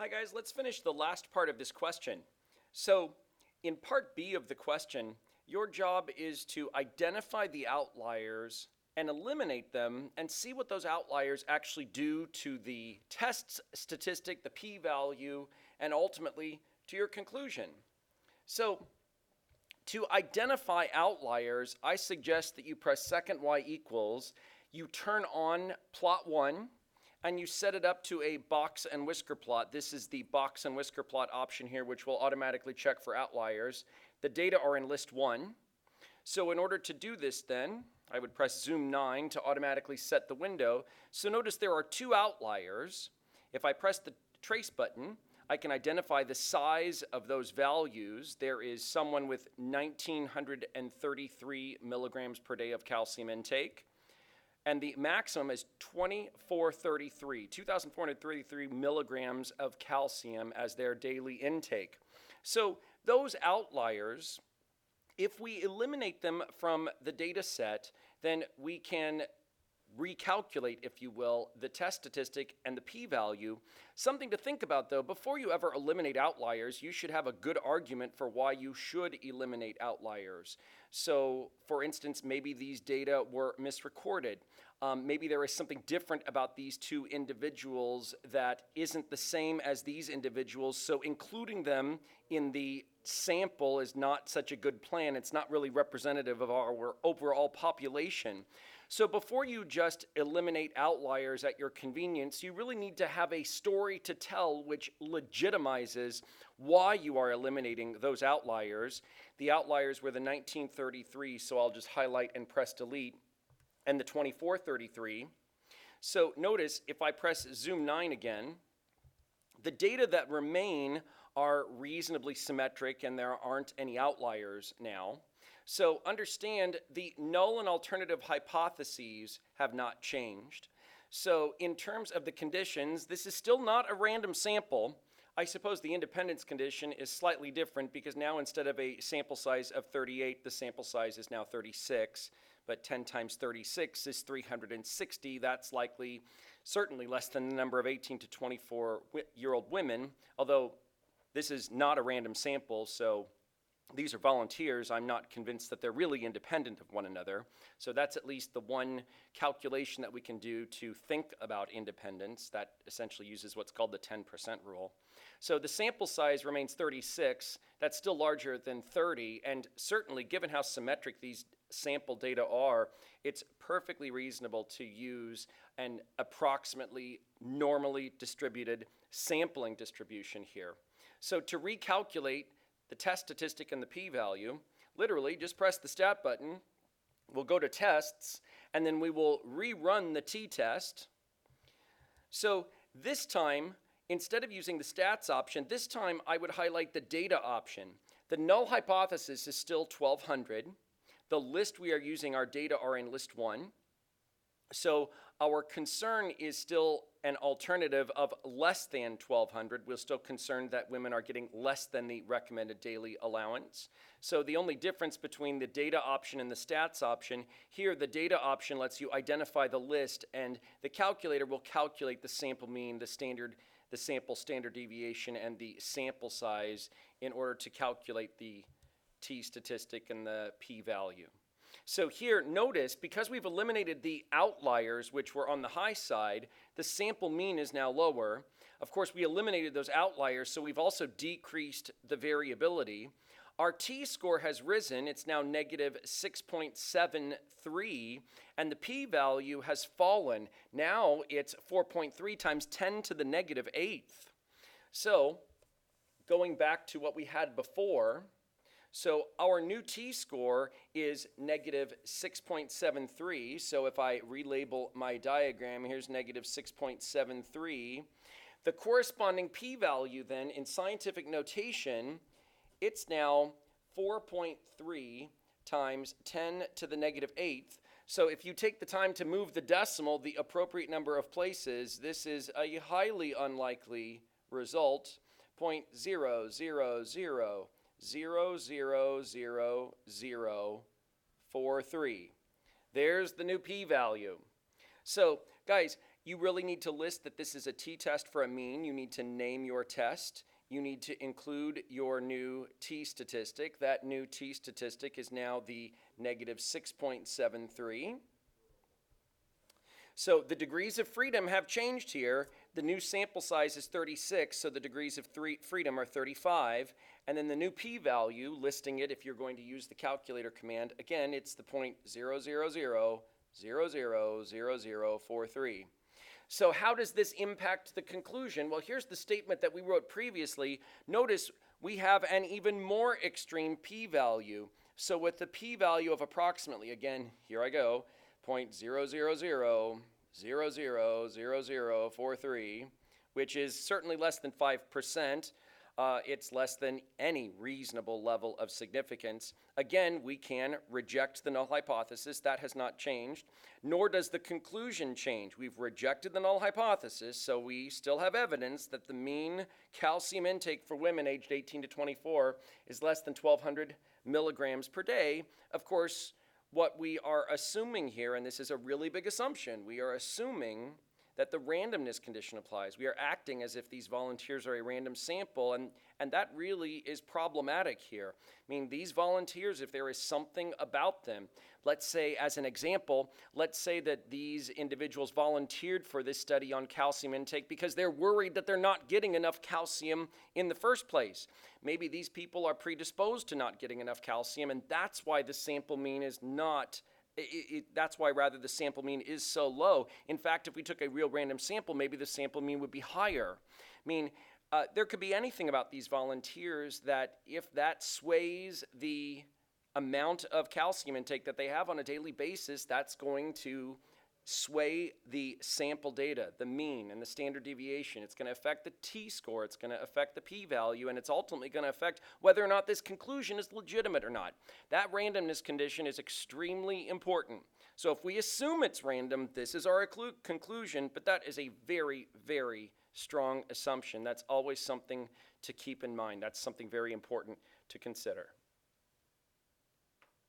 Hi guys, let's finish the last part of this question. So in part B of the question, your job is to identify the outliers and eliminate them and see what those outliers actually do to the test statistic, the p-value, and ultimately to your conclusion. So to identify outliers, I suggest that you press second y equals, you turn on plot 1, and you set it up to a box and whisker plot. This is the box and whisker plot option here, which will automatically check for outliers. The data are in list 1. So in order to do this then, I would press zoom 9 to automatically set the window. So notice there are 2 outliers. If I press the trace button, I can identify the size of those values. There is someone with 1,933 milligrams per day of calcium intake. And the maximum is 2,433 milligrams of calcium as their daily intake. So those outliers, if we eliminate them from the data set, then we can recalculate, if you will, the test statistic and the p-value. Something to think about though, before you ever eliminate outliers, you should have a good argument for why you should eliminate outliers. So for instance, maybe these data were misrecorded. Maybe there is something different about these 2 individuals that isn't the same as these individuals, so including them in the sample is not such a good plan. It's not really representative of our overall population. So before you just eliminate outliers at your convenience, you really need to have a story to tell which legitimizes why you are eliminating those outliers. The outliers were the 1933, so I'll just highlight and press delete, and the 2433. So notice if I press zoom 9 again, the data that remain are reasonably symmetric and there aren't any outliers now. So understand the null and alternative hypotheses have not changed. So in terms of the conditions, this is still not a random sample. I suppose the independence condition is slightly different because now instead of a sample size of 38, the sample size is now 36. But 10 times 36 is 360. That's likely, certainly less than the number of 18 to 24-year-old women, although this is not a random sample, so these are volunteers. I'm not convinced that they're really independent of one another. So that's at least the one calculation that we can do to think about independence. That essentially uses what's called the 10% rule. So the sample size remains 36. That's still larger than 30, and certainly given how symmetric these sample data are, it's perfectly reasonable to use an approximately normally distributed sampling distribution here. So to recalculate the test statistic and the p-value, literally just press the stat button, we'll go to tests, and then we will rerun the t-test. So this time, instead of using the stats option, this time I would highlight the data option. The null hypothesis is still 1,200. The list we are using, our data are in list 1. So our concern is still an alternative of less than 1,200. We're still concerned that women are getting less than the recommended daily allowance. So the only difference between the data option and the stats option, here the data option lets you identify the list, and the calculator will calculate the sample mean, the sample standard deviation, and the sample size in order to calculate the t-statistic and the p-value. So here, notice, because we've eliminated the outliers, which were on the high side, the sample mean is now lower. Of course, we eliminated those outliers, so we've also decreased the variability. Our t-score has risen. It's now negative 6.73, and the p-value has fallen. Now it's 4.3 times 10 to the negative 8th. So going back to what we had before, so our new t-score is negative 6.73. So if I relabel my diagram, here's negative 6.73. The corresponding p-value then in scientific notation, it's now 4.3 times 10 to the negative 8th. So if you take the time to move the decimal the appropriate number of places, this is a highly unlikely result, 0.000000043. There's the new p-value. So guys, you really need to list that this is a t-test for a mean. You need to name your test. You need to include your new t-statistic. That new t-statistic is now the negative 6.73. So the degrees of freedom have changed here. The new sample size is 36, so the degrees of freedom are 35. And then the new p-value, listing it if you're going to use the calculator command, again, it's the 0.000000043. So how does this impact the conclusion? Well, here's the statement that we wrote previously. Notice we have an even more extreme p-value. So with the p-value of approximately, again, here I go, 0.000000043, which is certainly less than 5%. It's less than any reasonable level of significance. Again, we can reject the null hypothesis. That has not changed, nor does the conclusion change. We've rejected the null hypothesis, so we still have evidence that the mean calcium intake for women aged 18 to 24 is less than 1,200 milligrams per day. Of course, what we are assuming here, and this is a really big assumption, we are assuming that the randomness condition applies. We are acting as if these volunteers are a random sample, and that really is problematic here. I mean, these volunteers, if there is something about them, let's say, as an example, let's say that these individuals volunteered for this study on calcium intake because they're worried that they're not getting enough calcium in the first place. Maybe these people are predisposed to not getting enough calcium, and that's why the sample mean is not that's why rather the sample mean is so low. In fact, if we took a real random sample, maybe the sample mean would be higher. I mean, there could be anything about these volunteers that if that sways the amount of calcium intake that they have on a daily basis, that's going to sway the sample data, the mean and the standard deviation. It's going to affect the t-score, it's going to affect the p-value, and it's ultimately going to affect whether or not this conclusion is legitimate or not. That randomness condition is extremely important. So if we assume it's random, this is our conclusion, but that is a very, very strong assumption. That's always something to keep in mind. That's something very important to consider.